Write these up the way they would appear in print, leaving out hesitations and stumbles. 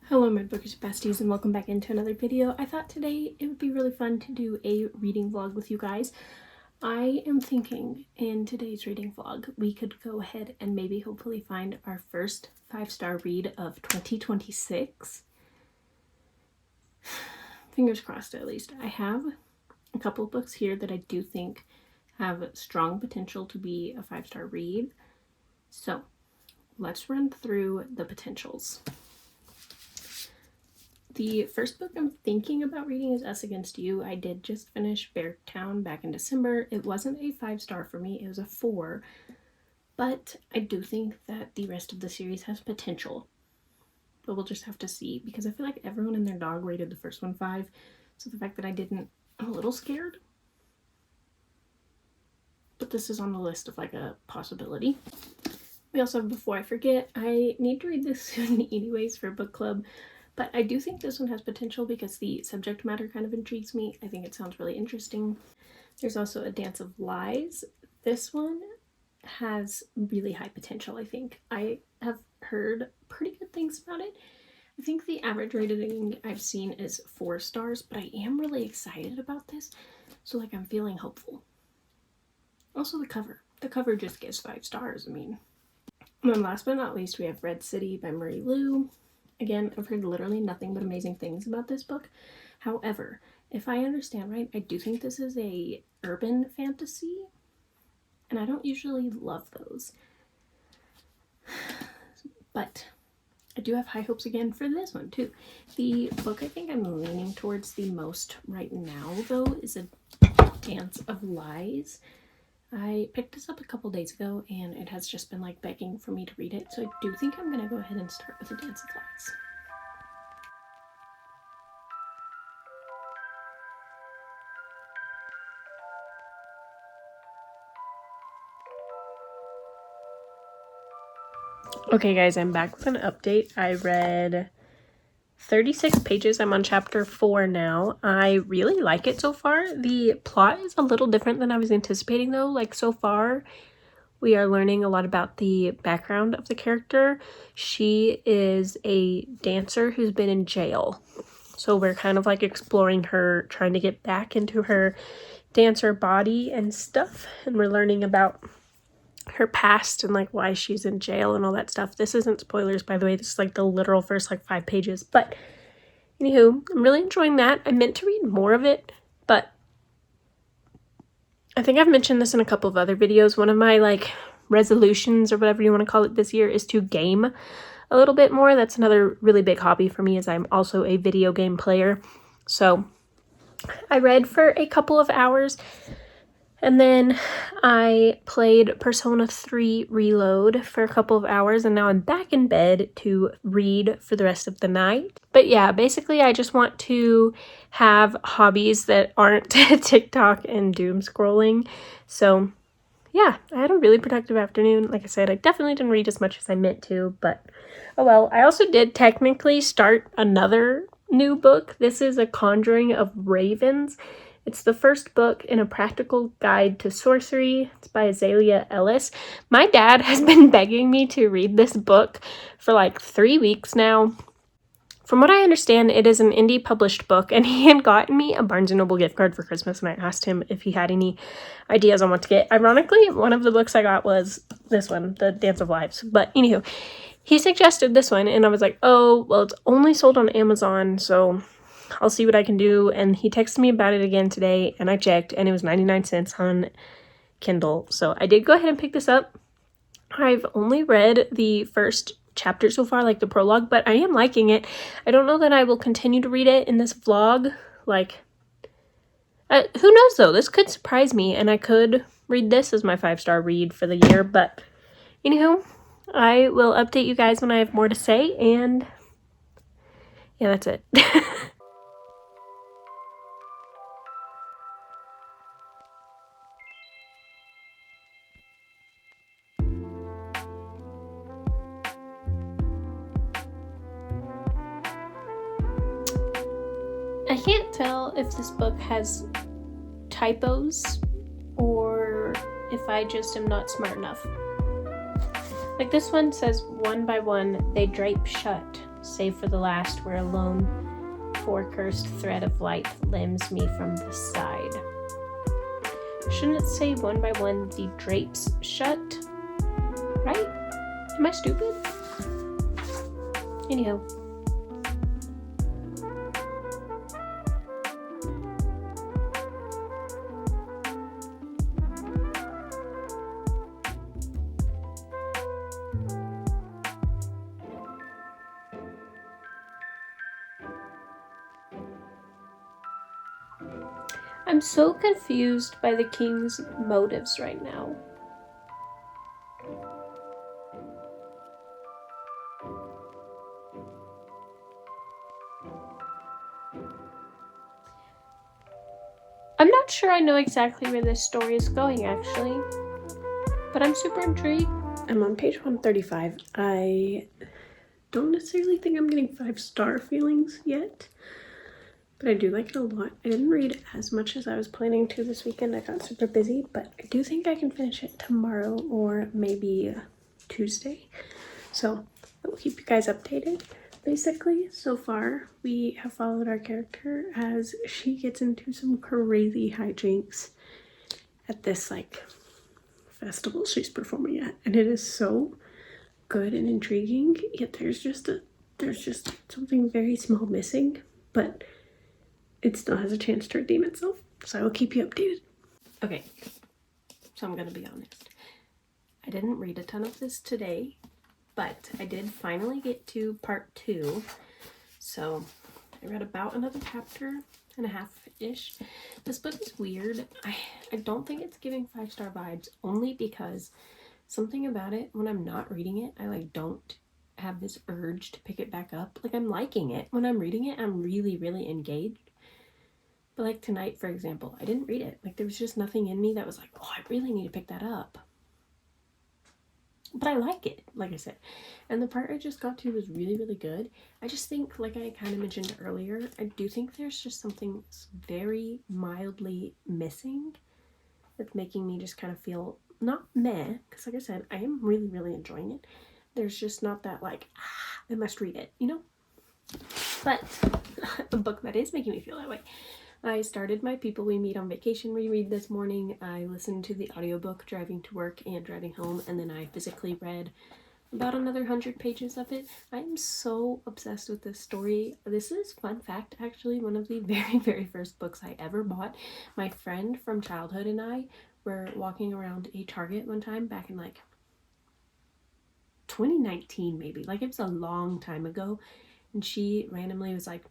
Hello my bookish besties and welcome back into another video. I thought today it would be really fun to do a reading vlog with you guys. I am thinking in today's reading vlog we could go ahead and maybe hopefully find our first 5-star read of 2026. Fingers crossed at least. I have a couple of books here that I do think have strong potential to be a 5-star read. So let's run through the potentials. The first book I'm thinking about reading is Us Against You. I did just finish Beartown back in December. It wasn't a 5-star for me, it was a 4. But I do think that the rest of the series has potential. But we'll just have to see, because I feel like everyone and their dog rated the first one 5. So the fact that I didn't, I'm a little scared. But this is on the list of like a possibility. We also have Before I Forget. I need to read this soon anyways for book club. But I do think this one has potential because the subject matter kind of intrigues me. I think it sounds really interesting. There's also A Dance of Lies. This one has really high potential, I think. I have heard pretty good things about it. I think the average rating I've seen is 4 stars, but I am really excited about this. So like I'm feeling hopeful. Also the cover. The cover just gives 5 stars, I mean. And then last but not least, we have Red City by Marie Lu. Again, I've heard literally nothing but amazing things about this book. However, if I understand right, I do think this is a urban fantasy, and I don't usually love those. But I do have high hopes again for this one too. The book I think I'm leaning towards the most right now, though, is A Dance of Lies. I picked this up a couple days ago and it has just been like begging for me to read it, so I do think I'm gonna go ahead and start with A Dance of Lies. Okay guys, I'm back with an update. I read 36 pages. I'm on chapter 4 now. I really like it so far. The plot is a little different than I was anticipating though. Like so far, we are learning a lot about the background of the character. She is a dancer who's been in jail. So we're kind of like exploring her, trying to get back into her dancer body and stuff. And we're learning about her past and like why she's in jail and all that stuff. This isn't spoilers, by the way. This is like the literal first like 5 pages. But anywho, I'm really enjoying that. I meant to read more of it, but I think I've mentioned this in a couple of other videos. One of my like resolutions or whatever you want to call it this year is to game a little bit more. That's another really big hobby for me, as I'm also a video game player. So I read for a couple of hours. And then I played Persona 3 Reload for a couple of hours, and now I'm back in bed to read for the rest of the night. But yeah, basically I just want to have hobbies that aren't TikTok and doom scrolling. So yeah, I had a really productive afternoon. Like I said, I definitely didn't read as much as I meant to, but oh well. I also did technically start another new book. This is A Conjuring of Ravens. It's the first book in a practical guide to sorcery. It's by Azalea Ellis. My dad has been begging me to read this book for like 3 weeks now. From what I understand, it is an indie published book, and he had gotten me a Barnes & Noble gift card for Christmas, and I asked him if he had any ideas on what to get. Ironically, one of the books I got was this one, The Dance of Lives. But anywho, he suggested this one, and I was like, oh, well, it's only sold on Amazon, so I'll see what I can do. And he texted me about it again today, and I checked, and it was 99 cents on Kindle. So I did go ahead and pick this up. I've only read the first chapter so far, like the prologue, but I am liking it. I don't know that I will continue to read it in this vlog. Like, who knows though? This could surprise me, and I could read this as my 5-star read for the year. But anywho, I will update you guys when I have more to say, and yeah, that's it. I can't tell if this book has typos or if I just am not smart enough. Like this one says, one by one, they drape shut. save for the last, where a lone four-cursed thread of light limbs me from the side. Shouldn't it say one by one the drapes shut? Right? Am I stupid? Anyhow. I'm so confused by the king's motives right now. I'm not sure I know exactly where this story is going, actually, but I'm super intrigued. I'm on page 135. I don't necessarily think I'm getting 5-star feelings yet, but I do like it a lot. I didn't read as much as I was planning to this weekend. I got super busy, but I do think I can finish it tomorrow or maybe Tuesday. So I will keep you guys updated. Basically, so far, we have followed our character as she gets into some crazy hijinks at this, like, festival she's performing at. And it is so good and intriguing, yet there's just something very small missing, but it still has a chance to redeem itself. So I will keep you updated. Okay, so I'm gonna be honest. I didn't read a ton of this today, but I did finally get to part 2. So I read about another chapter and a half-ish. This book is weird. I don't think it's giving 5-star vibes, only because something about it, when I'm not reading it, I like don't have this urge to pick it back up. Like, I'm liking it. When I'm reading it, I'm really, really engaged. But like tonight, for example, I didn't read it. Like, there was just nothing in me that was like, oh, I really need to pick that up. But I like it, like I said. And the part I just got to was really, really good. I just think, like I kind of mentioned earlier, I do think there's just something very mildly missing that's making me just kind of feel not meh, because like I said, I am really, really enjoying it. There's just not that like, I must read it, you know? But a book that is making me feel that way. I started my People We Meet on Vacation reread this morning. I listened to the audiobook driving to work and driving home, and then I physically read about another 100 pages of it. I am so obsessed with this story. This is, fun fact, actually one of the very, very first books I ever bought. My friend from childhood and I were walking around a Target one time back in like 2019 maybe. Like, it was a long time ago. And she randomly was like,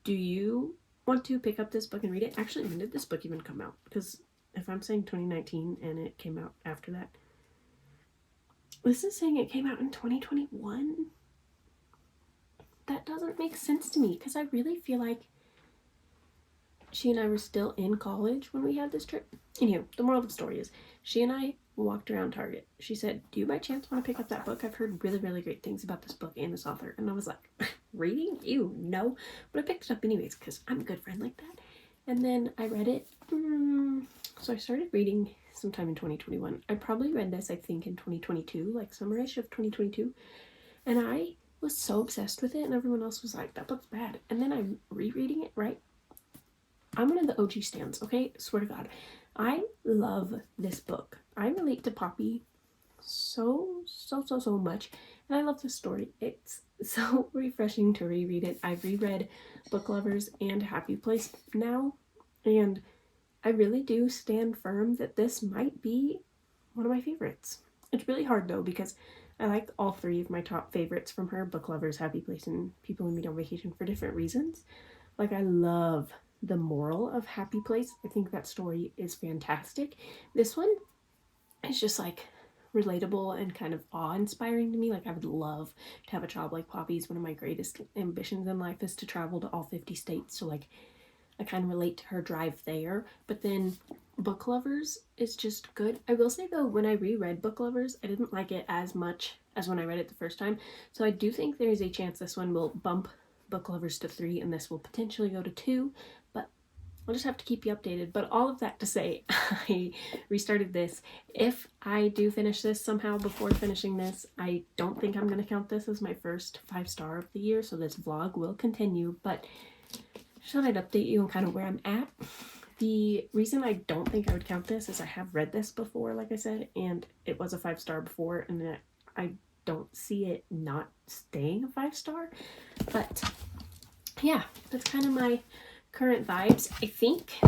do you want to pick up this book and read it? Actually, when did this book even come out? Because if I'm saying 2019 and it came out after that, this is saying it came out in 2021. That doesn't make sense to me, because I really feel like she and I were still in college when we had this trip. Anywho, the moral of the story is, she and I walked around Target. She said, do you by chance want to pick up that book? I've heard really, really great things about this book and this author. And I was like, reading? Ew, no. But I picked it up anyways, because I'm a good friend like that. And then I read it. So I started reading sometime in 2021. I probably read this, I think, in 2022, like summerish of 2022. And I was so obsessed with it, and everyone else was like, that book's bad. And then I'm rereading it, right? I'm one of the OG stans, okay? Swear to God. I love this book. I relate to Poppy so much. And I love this story. It's so refreshing to reread it. I've reread Book Lovers and Happy Place now, and I really do stand firm that this might be one of my favorites. It's really hard though, because I like all 3 of my top favorites from her, Book Lovers, Happy Place, and People We Meet on Vacation, for different reasons. Like, I love the moral of Happy Place. I think that story is fantastic. This one is just like relatable and kind of awe-inspiring to me. Like, I would love to have a job like Poppy's. One of my greatest ambitions in life is to travel to all 50 states. So like, I kind of relate to her drive there. But then Book Lovers is just good. I will say though, when I reread Book Lovers, I didn't like it as much as when I read it the first time. So I do think there is a chance this one will bump Book Lovers to 3 and this will potentially go to 2. But I'll just have to keep you updated. But all of that to say, I restarted this. If I do finish this somehow before finishing this, I don't think I'm going to count this as my first 5-star of the year, so this vlog will continue, but just thought I'd update you on kind of where I'm at. The reason I don't think I would count this is I have read this before, like I said, and it was a 5-star before, and I don't see it not staying a 5-star. But yeah, that's kind of my current vibes. I think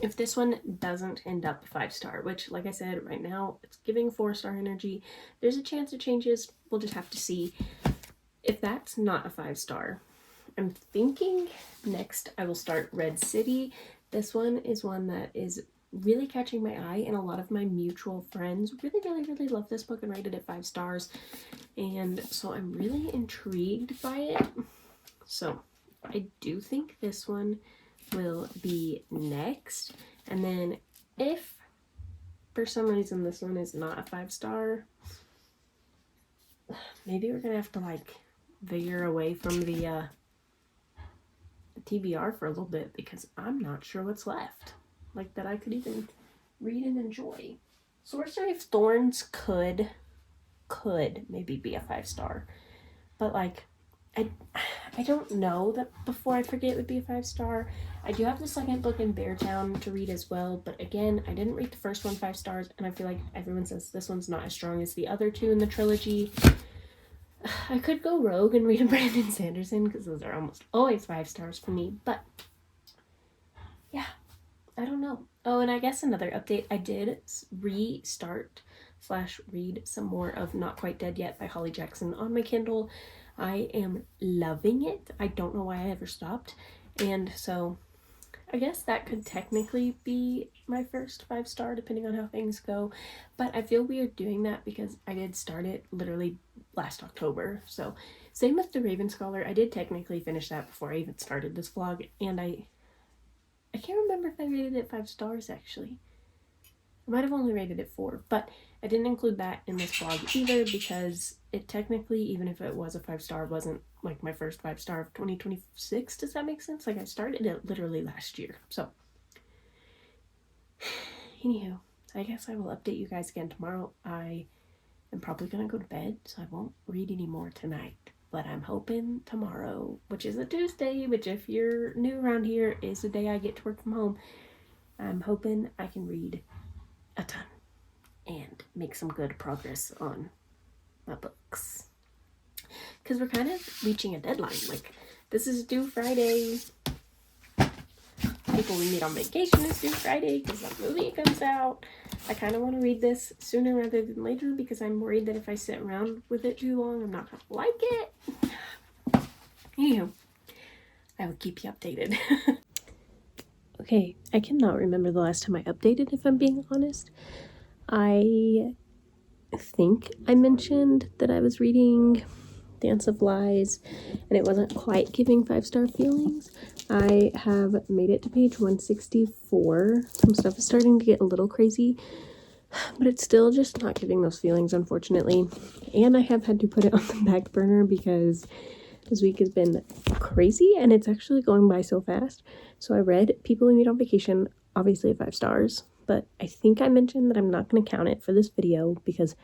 if this one doesn't end up 5-star, which, like I said, right now it's giving 4-star energy, there's a chance it changes. We'll just have to see. If that's not a 5-star, I'm thinking next I will start Red City. This one is one that is really catching my eye, and a lot of my mutual friends really love this book and rated it 5 stars, and so I'm really intrigued by it. So I do think this one will be next, and then if for some reason this one is not a 5-star, maybe we're gonna have to like veer away from the TBR for a little bit, because I'm not sure what's left like that I could even read and enjoy. Sorcery of Thorns could maybe be a 5-star, but like I don't know that Before I Forget would be a 5-star. I do have the second book in Beartown to read as well, but again, I didn't rate the first one 5 stars, and I feel like everyone says this one's not as strong as the other two in the trilogy. I could go rogue and read a Brandon Sanderson, because those are almost always 5 stars for me, but yeah, I don't know. Oh, and I guess another update, I did restart / read some more of Not Quite Dead Yet by Holly Jackson on my Kindle. I am loving it. I don't know why I ever stopped, and so I guess that could technically be my first 5-star depending on how things go, but I feel weird doing that because I did start it literally last October. So same with The Raven Scholar. I did technically finish that before I even started this vlog, and I can't remember if I rated it 5 stars actually. I might have only rated it 4, but I didn't include that in this vlog either because it technically, even if it was a 5-star, wasn't like my first 5-star of 2026. Does that make sense? Like I started it literally last year. So anywho, I guess I will update you guys again tomorrow. I am probably gonna go to bed, so I won't read anymore tonight, but I'm hoping tomorrow, which is a Tuesday, which if you're new around here is the day I get to work from home, I'm hoping I can read a ton and make some good progress on my books, because we're kind of reaching a deadline. Like, this is due Friday. People We Meet on Vacation is due Friday because that movie comes out. I kind of want to read this sooner rather than later because I'm worried that if I sit around with it too long, I'm not going to like it. Anywho, I will keep you updated. Okay, I cannot remember the last time I updated, if I'm being honest. I think I mentioned that I was reading Dance of Lies and it wasn't quite giving 5-star feelings. I have made it to page 164. Some stuff is starting to get a little crazy, but it's still just not giving those feelings, unfortunately. And I have had to put it on the back burner because this week has been crazy and it's actually going by so fast. So I read People We Meet on Vacation, obviously at 5 stars, but I think I mentioned that I'm not going to count it for this video because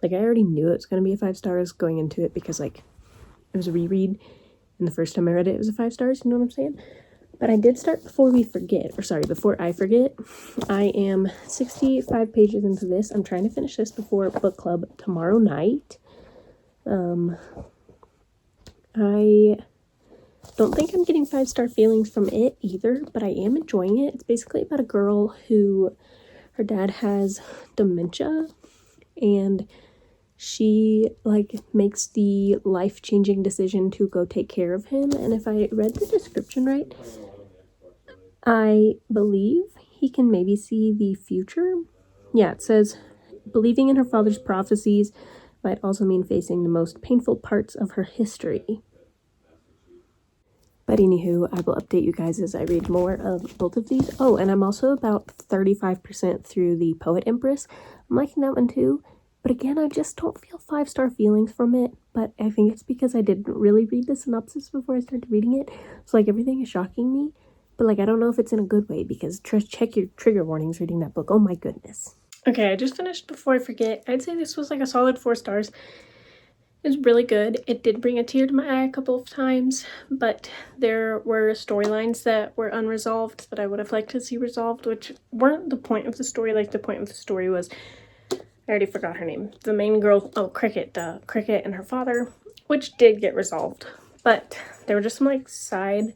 like I already knew it was going to be a 5 stars going into it because like it was a reread and the first time I read it, it was a 5 stars, you know what I'm saying? But I did start Before I Forget. I am 65 pages into this. I'm trying to finish this before book club tomorrow night. I don't think I'm getting 5-star feelings from it either, but I am enjoying it. It's basically about a girl who, her dad has dementia, and she like makes the life-changing decision to go take care of him. And if I read the description right, I believe he can maybe see the future. Yeah, it says, believing in her father's prophecies might also mean facing the most painful parts of her history. But anywho, I will update you guys as I read more of both of these. Oh, and I'm also about 35% through the Poet Empress. I'm liking that one too. But again, I just don't feel 5-star feelings from it. But I think it's because I didn't really read the synopsis before I started reading it. So like everything is shocking me. But, like, I don't know if it's in a good way because check your trigger warnings reading that book. Oh, my goodness. Okay, I just finished before I forget. I'd say this was, like, a solid 4 stars. It was really good. It did bring a tear to my eye a couple of times, but there were storylines that were unresolved that I would have liked to see resolved, which weren't the point of the story. Like, the point of the story was, I already forgot her name. The main girl, Cricket and her father, which did get resolved. But there were just some, like, side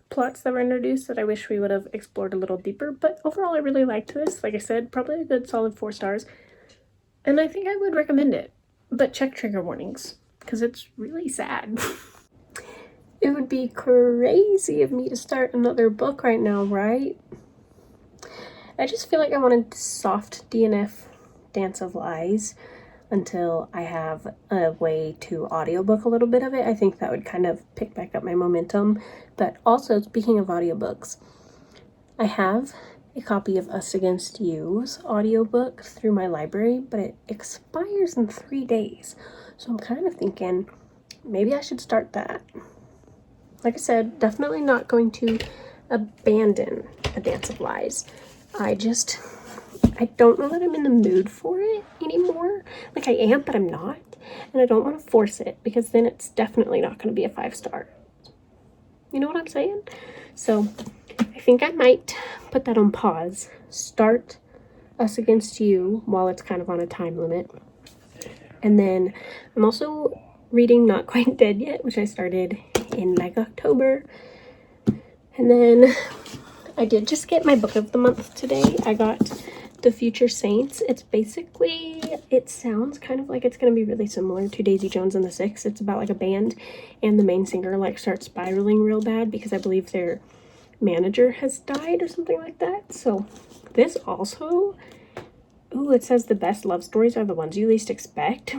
plots that were introduced that I wish we would have explored a little deeper. But overall, I really liked this. Like I said, probably a good solid 4 stars. And I think I would recommend it. But check trigger warnings, because it's really sad. It would be crazy of me to start another book right now, right? I just feel like I wanted soft DNF Dance of Lies until I have a way to audiobook a little bit of it. I think that would kind of pick back up my momentum. But also, speaking of audiobooks, I have a copy of Us Against You's audiobook through my library, but it expires in 3 days. So I'm kind of thinking maybe I should start that. Like I said, definitely not going to abandon A Dance of Lies. I don't know that I'm in the mood for it anymore. Like, I am, but I'm not. And I don't want to force it, because then it's definitely not going to be a 5-star. You know what I'm saying? So I think I might put that on pause. Start Us Against You while it's kind of on a time limit. And then I'm also reading Not Quite Dead Yet, which I started in like October. And then I did just get my book of the month today. I got The Future Saints. It's basically, it sounds kind of like it's going to be really similar to Daisy Jones and the Six. It's about like a band and the main singer like starts spiraling real bad because I believe their manager has died or something like that. So this also, it says the best love stories are the ones you least expect.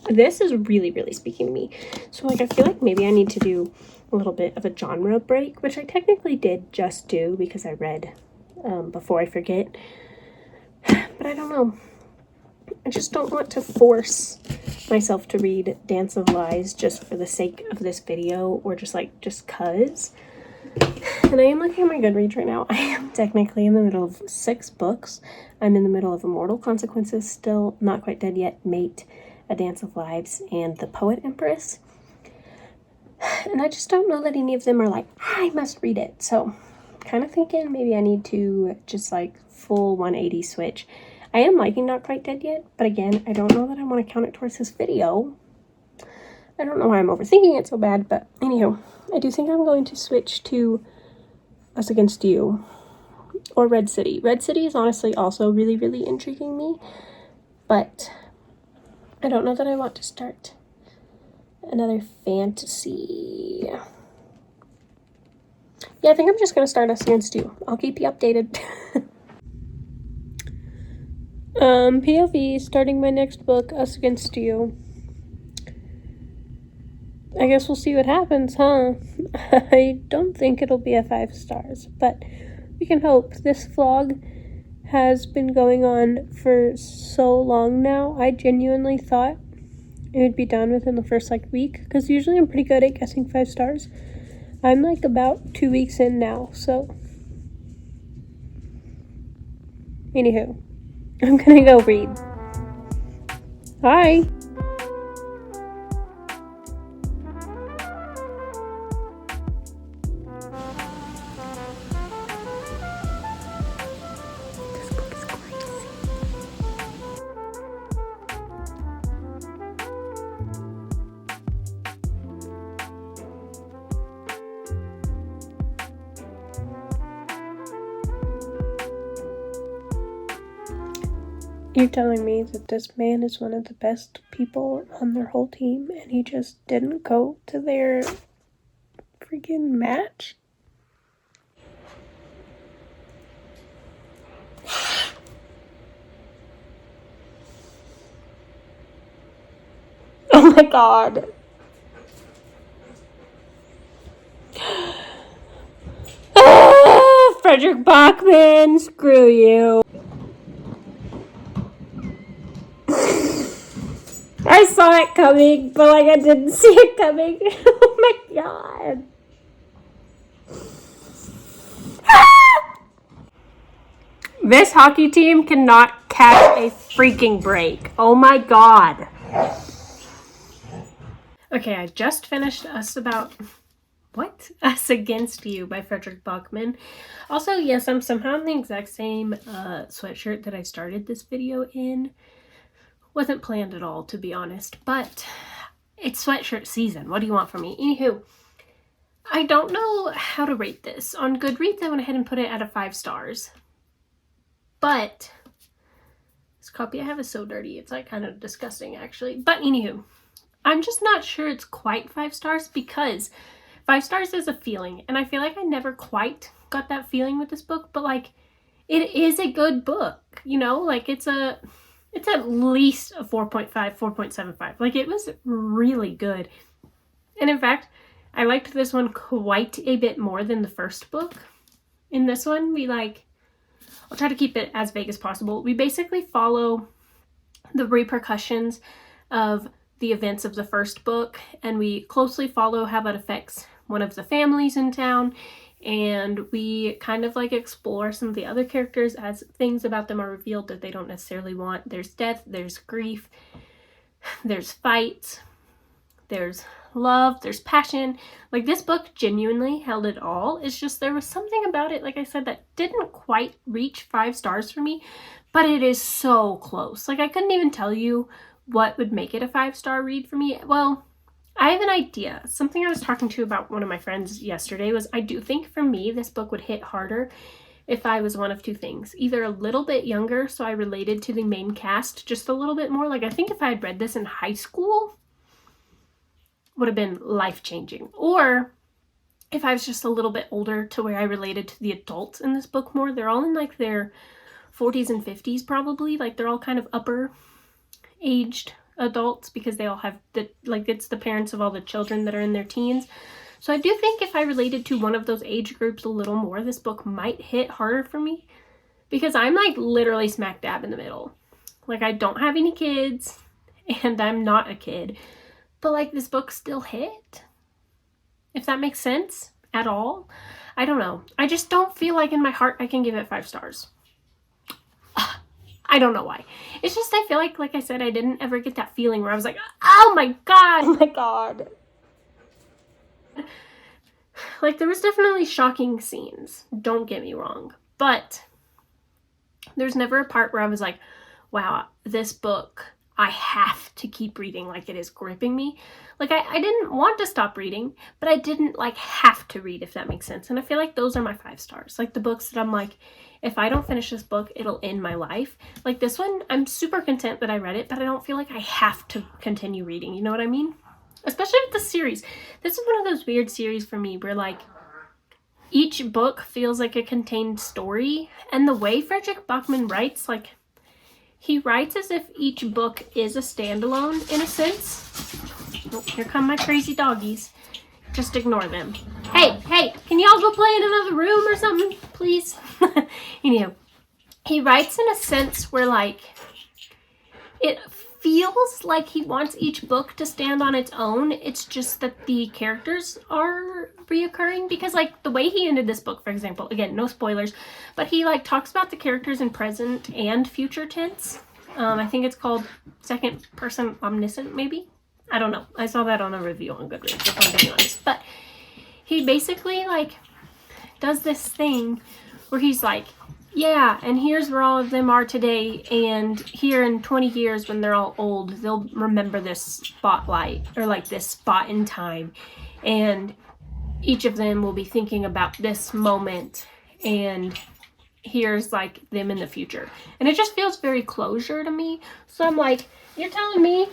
This is really, really speaking to me. So like I feel like maybe I need to do a little bit of a genre break, which I technically did just do because I read Before I Forget. But I don't know. I just don't want to force myself to read Dance of Lies just for the sake of this video or just cuz. And I am looking at my Goodreads right now. I am technically in the middle of 6 books. I'm in the middle of Immortal Consequences still, Not Quite Dead Yet, Mate, A Dance of Lives, and The Poet Empress. And I just don't know that any of them are like, I must read it. So I'm kind of thinking maybe I need to just like full 180 switch. I am liking Not Quite Dead Yet, but again, I don't know that I want to count it towards this video. I don't know why I'm overthinking it so bad, but anywho, I do think I'm going to switch to Us Against You or Red City. Red City is honestly also really, really intriguing me, but I don't know that I want to start another fantasy. Yeah, I think I'm just going to start Us Against You. I'll keep you updated. POV, starting my next book, Us Against You. I guess we'll see what happens, huh? I don't think it'll be a 5 stars, but we can hope. This vlog has been going on for so long now. I genuinely thought it would be done within the first week, because usually I'm pretty good at guessing 5 stars. I'm like about 2 weeks in now, so anywho, I'm gonna go read. Bye! You're telling me that this man is one of the best people on their whole team and he just didn't go to their freaking match? Oh my god. Frederick Bachman, screw you. I saw it coming, but I didn't see it coming. Oh my god. This hockey team cannot catch a freaking break. Oh my god. Okay, I just finished Us Against You by Frederick Bachman. Also, yes, I'm somehow in the exact same sweatshirt that I started this video in. Wasn't planned at all, to be honest, but it's sweatshirt season. What do you want from me? Anywho, I don't know how to rate this. On Goodreads, I went ahead and put it at 5 stars. But this copy I have is so dirty. It's like kind of disgusting, actually. But anywho, I'm just not sure it's quite 5 stars because 5 stars is a feeling. And I feel like I never quite got that feeling with this book. But like, it is a good book, you know? Like, it's at least a 4.5, 4.75. Like, it was really good. And in fact, I liked this one quite a bit more than the first book. In this one, I'll try to keep it as vague as possible. We basically follow the repercussions of the events of the first book, and we closely follow how that affects one of the families in town, and we kind of like explore some of the other characters as things about them are revealed that they don't necessarily want. There's death, there's grief, there's fights, there's love, there's passion. Like, this book genuinely held it all. It's just there was something about it, like I said, that didn't quite reach 5 stars for me, but it is so close. Like, I couldn't even tell you what would make it a 5-star read for me. Well, I have an idea. Something I was talking to about one of my friends yesterday was I do think for me this book would hit harder if I was one of two things. Either a little bit younger, so I related to the main cast just a little bit more. Like, I think if I had read this in high school, would have been life-changing. Or if I was just a little bit older to where I related to the adults in this book more. They're all in like their 40s and 50s probably. Like, they're all kind of upper aged adults because they all have it's the parents of all the children that are in their teens. So I do think if I related to one of those age groups a little more, this book might hit harder for me because I'm like literally smack dab in the middle. Like, I don't have any kids and I'm not a kid. But, like, this book still hit, if that makes sense at all. I don't know. I just don't feel like in my heart I can give it 5 stars. I don't know why. It's just I feel like I said, I didn't ever get that feeling where I was like, oh my god, oh my god. Like, there was definitely shocking scenes, don't get me wrong. But there's never a part where I was like, wow, this book, I have to keep reading, like it is gripping me. Like, I didn't want to stop reading, but I didn't like have to read, if that makes sense. And I feel like those are my 5 stars. Like, the books that I'm like, if I don't finish this book, it'll end my life. Like, this one, I'm super content that I read it, but I don't feel like I have to continue reading. You know what I mean? Especially with the series. This is one of those weird series for me where, like, each book feels like a contained story. And the way Frederick Bachman writes, like, he writes as if each book is a standalone, in a sense. Oh, here come my crazy doggies. Just ignore them. Hey, can y'all go play in another room or something, please? Anyway, he writes in a sense where, like, it feels like he wants each book to stand on its own. It's just that the characters are reoccurring, because, like, the way he ended this book, for example, again, no spoilers, but he, like, talks about the characters in present and future tense. I think it's called second person omniscient, maybe? I don't know. I saw that on a review on Goodreads, if I'm being honest. But he basically, like, does this thing where he's like, yeah, and here's where all of them are today, and here in 20 years when they're all old, they'll remember this spotlight, or like this spot in time, and each of them will be thinking about this moment, and here's like them in the future. And it just feels very closure to me. So I'm like, you're telling me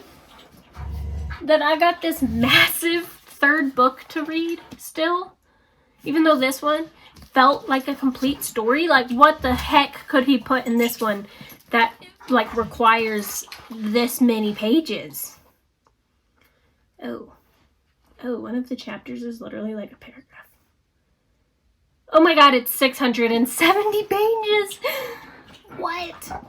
that I got this massive 3rd book to read still? Even though this one felt like a complete story? Like, what the heck could he put in this one that, like, requires this many pages? Oh, one of the chapters is literally like a paragraph. Oh my god, it's 670 pages! What?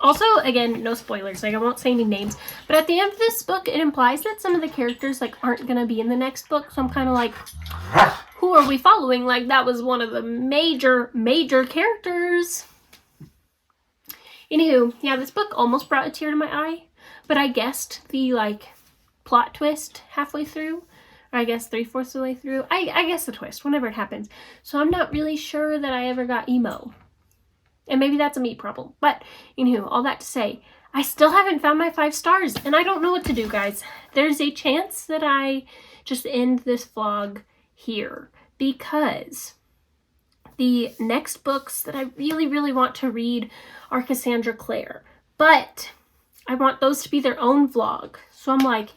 Also, again, no spoilers, like, I won't say any names, but at the end of this book, it implies that some of the characters, like, aren't gonna be in the next book, so I'm kind of like, who are we following like that was one of the major characters? Anywho, yeah, this book almost brought a tear to my eye, but I guessed the, like, plot twist halfway through, or I guess 3/4 of the way through. I guess the twist, whenever it happens. So I'm not really sure that I ever got emo. And maybe that's a me problem. But, anywho, all that to say, I still haven't found my 5 stars, and I don't know what to do, guys. There's a chance that I just end this vlog here, because the next books that I really, really want to read are Cassandra Clare. But I want those to be their own vlog. So I'm like,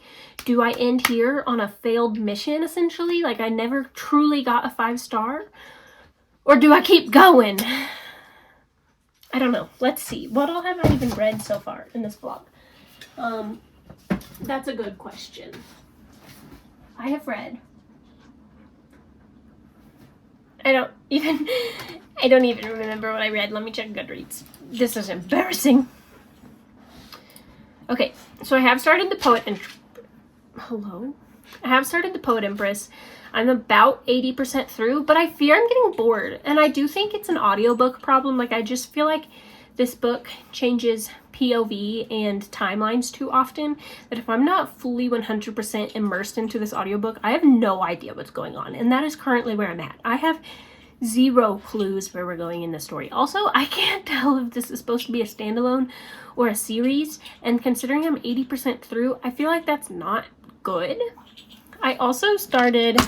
do I end here on a failed mission, essentially? Like, I never truly got a 5 star? Or do I keep going? I don't know. Let's see. What all have I even read so far in this vlog? That's a good question. I have read... I don't even remember what I read. Let me check Goodreads. This is embarrassing. Okay, so I have started the Poet Empress. I'm about 80% through, but I fear I'm getting bored. And I do think it's an audiobook problem. Like, I just feel like this book changes POV and timelines too often, that if I'm not fully 100% immersed into this audiobook, I have no idea what's going on. And that is currently where I'm at. I have 0 clues where we're going in the story. Also, I can't tell if this is supposed to be a standalone or a series, and considering I'm 80% through, I feel like that's not good. I also started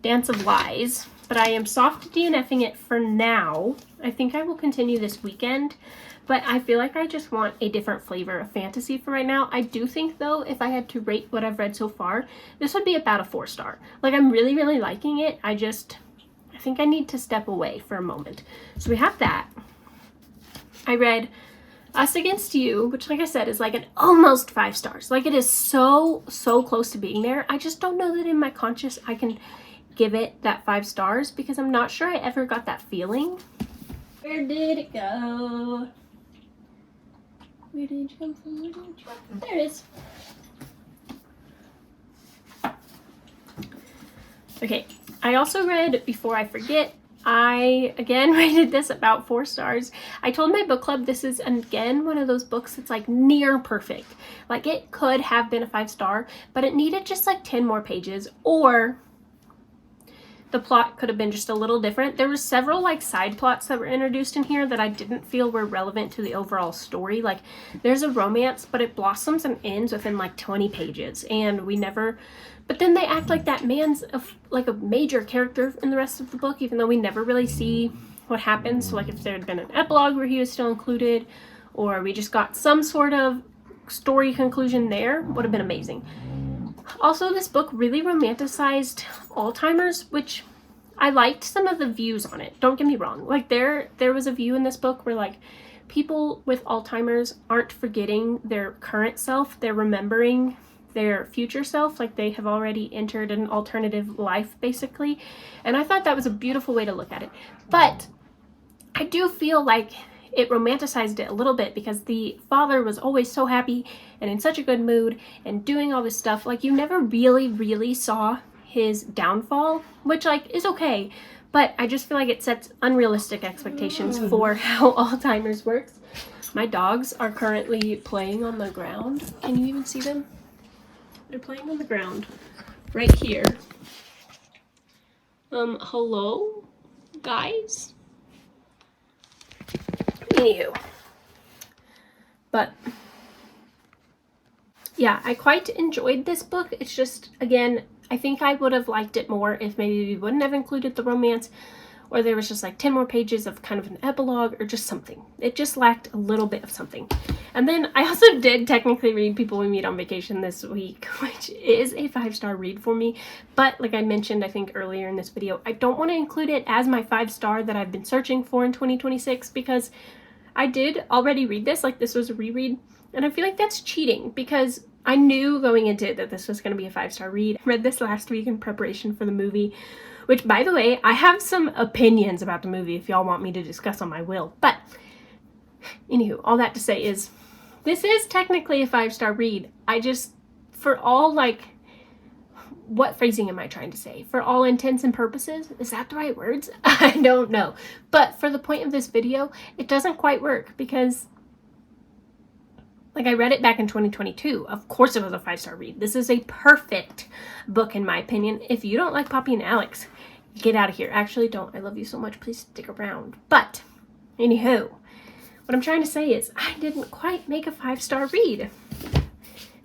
Dance of Lies, but I am soft DNFing it for now. I think I will continue this weekend, but I feel like I just want a different flavor of fantasy for right now. I do think, though, if I had to rate what I've read so far, this would be about a 4 star. Like, I'm really, really liking it. I think I need to step away for a moment. So we have that. I read Us Against You, which, like I said, is like an almost 5 stars. Like, it is so close to being there. I just don't know that in my conscious I can give it that 5 stars, because I'm not sure I ever got that feeling. Where did it go? Where did it come from? Where did it come from? There it is. Okay, I also read Before I Forget. I, again, rated this about 4 stars. I told my book club this is, again, one of those books that's, like, near perfect. Like, it could have been a 5 star, but it needed just, like, 10 more pages, or the plot could have been just a little different. There were several, like, side plots that were introduced in here that I didn't feel were relevant to the overall story. Like, there's a romance, but it blossoms and ends within, like, 20 pages, and we never... But then they act like that man's like a major character in the rest of the book, even though we never really see what happens. So, like, if there had been an epilogue where he was still included, or we just got some sort of story conclusion there, would have been amazing. Also, this book really romanticized Alzheimer's, which I liked some of the views on it. Don't get me wrong. Like, there was a view in this book where, like, people with Alzheimer's aren't forgetting their current self. They're remembering their future self, like they have already entered an alternative life, basically. And I thought that was a beautiful way to look at it. But I do feel like it romanticized it a little bit, because the father was always so happy and in such a good mood and doing all this stuff. Like, you never really saw his downfall, which, like, is okay. But I just feel like it sets unrealistic expectations for how Alzheimer's works. My dogs are currently playing on the ground. Can you even see them? They're playing on the ground right here. Hello, guys? Anywho. But, yeah, I quite enjoyed this book. It's just, again, I think I would have liked it more if maybe we wouldn't have included the romance, or there was just like 10 more pages of kind of an epilogue or just something. It just lacked a little bit of something. And then I also did technically read People We Meet on Vacation this week, which is a 5-star read for me. But like I mentioned, I think earlier in this video, I don't want to include it as my 5-star that I've been searching for in 2026, because I did already read this, like this was a reread, and I feel like that's cheating, because I knew going into it that this was going to be a 5-star read. I read this last week in preparation for the movie, which, by the way, I have some opinions about the movie if y'all want me to discuss on my will. But, anywho, all that to say is, this is technically a 5-star read. I just, for all, like, what phrasing am I trying to say? For all intents and purposes, is that the right words? I don't know. But for the point of this video, it doesn't quite work because, like, I read it back in 2022. Of course it was a 5-star read. This is a perfect book in my opinion. If you don't like Poppy and Alex, get out of here. Actually, don't. I love you so much. Please stick around. But, anywho, what I'm trying to say is I didn't quite make a 5-star read.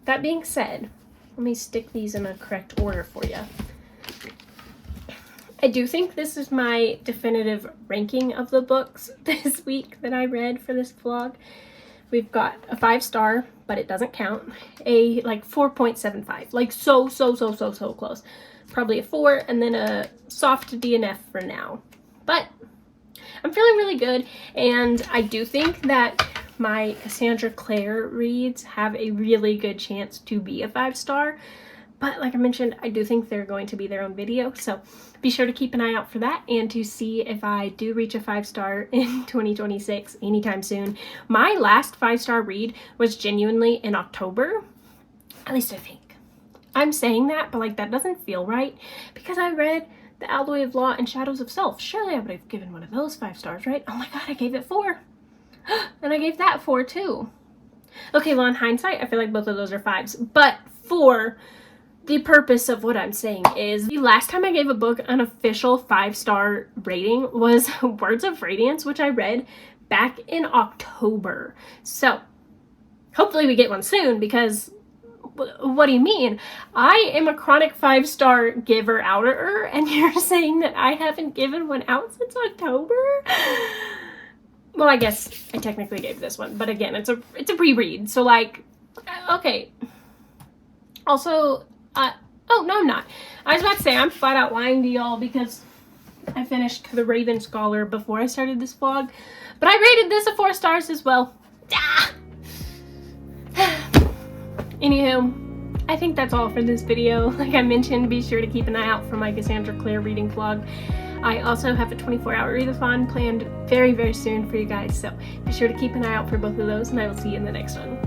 That being said, let me stick these in a correct order for you. I do think this is my definitive ranking of the books this week that I read for this vlog. We've got a 5-star, but it doesn't count. A like 4.75, like so close. Probably a 4, and then a soft DNF for now. But I'm feeling really good, and I do think that my Cassandra Clare reads have a really good chance to be a 5-star. But like I mentioned, I do think they're going to be their own video, so be sure to keep an eye out for that and to see if I do reach a 5-star in 2026 anytime soon. My last 5-star read was genuinely in October, at least I think. I'm saying that, but like that doesn't feel right because I read The Alloy of Law and Shadows of Self. Surely I would have given one of those 5 stars, right? Oh my god, I gave it 4. And I gave that 4 too. Okay, well in hindsight, I feel like both of those are 5s, but for the purpose of what I'm saying is the last time I gave a book an official 5-star rating was Words of Radiance, which I read back in October. So hopefully we get one soon because what do you mean? I am a chronic 5-star giver outer, and you're saying that I haven't given one out since October? Well, I guess I technically gave this one, but again, it's a pre-read, so like, okay. Also, oh, no, I'm not. I was about to say, I'm flat out lying to y'all because I finished The Raven Scholar before I started this vlog, but I rated this a 4 stars as well. Ah! Anywho, I think that's all for this video. Like I mentioned, be sure to keep an eye out for my Cassandra Clare reading vlog. I also have a 24-hour readathon planned very, very soon for you guys, so be sure to keep an eye out for both of those, and I will see you in the next one.